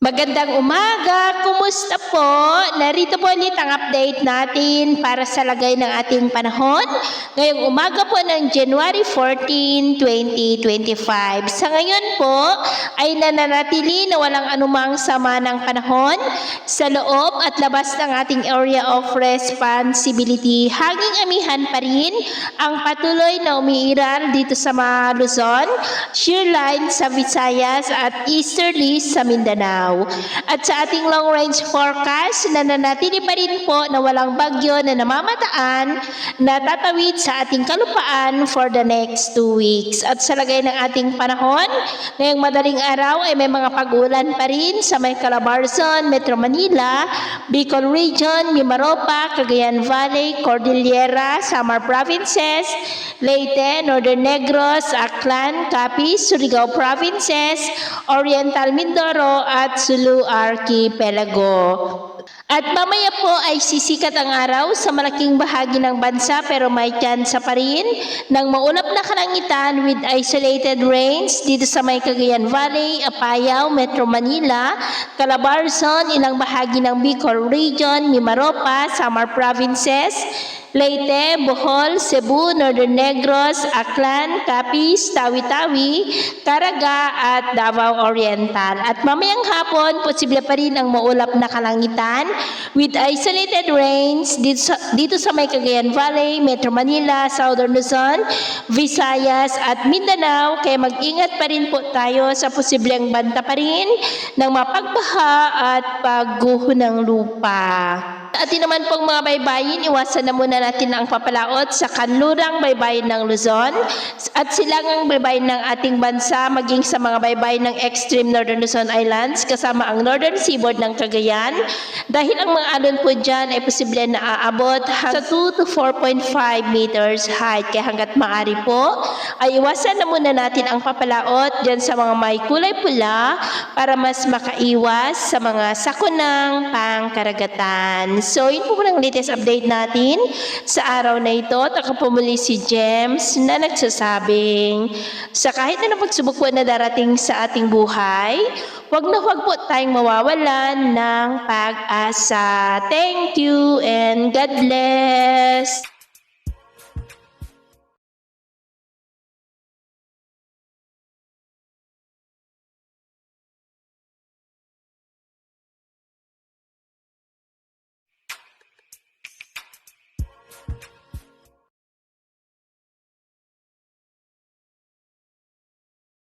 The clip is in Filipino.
Magandang umaga! Kumusta po? Narito po ulit ang update natin para sa lagay ng ating panahon ngayong umaga po ng January 14, 2025. Sa ngayon po ay nananatili na walang anumang sama ng panahon sa loob at labas ng ating area of responsibility. Hanging amihan pa rin ang patuloy na umiiral dito sa mga Luzon, shear line sa Visayas at easterly sa Mindanao. At sa ating long range forecast, nananatili pa rin po na walang bagyo na namamataan na tatawid sa ating kalupaan for the next 2 weeks. At sa lagay ng ating panahon, ngayong madaling araw ay may mga pag-ulan pa rin sa may Calabarzon, Metro Manila, Bicol Region, Mimaropa, Cagayan Valley, Cordillera, Samar Provinces, Leyte, Northern Negros, Aklan, Capiz, Surigao Provinces, Oriental Mindoro at Sulu Archipelago. At mamaya po ay sisikat ang araw sa malaking bahagi ng bansa pero may tsansa pa rin ng maulap na kalangitan with isolated rains dito sa may Cagayan Valley, Apayao, Metro Manila, Calabarzon, ilang bahagi ng Bicol Region, Mimaropa, Samar Provinces, Leyte, Bohol, Cebu, Northern Negros, Aklan, Capiz, Tawi-Tawi, Caraga at Davao Oriental. At mamayang hapon, posible pa rin ang maulap na kalangitan with isolated rains dito sa may Cagayan Valley, Metro Manila, Southern Luzon, Visayas at Mindanao. Kaya mag-ingat pa rin po tayo sa posibleng banta pa rin ng mapagbaha at pagguho ng lupa. Atin naman pong mga baybayin, iwasan na muna natin ang papalaot sa kanlurang baybayin ng Luzon at silangang baybayin ng ating bansa maging sa mga baybayin ng extreme Northern Luzon Islands kasama ang Northern Seaboard ng Cagayan dahil ang mga alon po dyan ay posible na aabot sa 2 to 4.5 meters height. Kaya hanggat maaari po ay iwasan na muna natin ang papalaot dyan sa mga may kulay pula para mas makaiwas sa mga sakunang pangkaragatan. So, yun po ang latest update natin sa araw na ito. At ako po muli si Gems na nagsasabing sa kahit na pagsubok po na darating sa ating buhay, huwag na huwag po tayong mawawalan ng pag-asa. Thank you and God bless!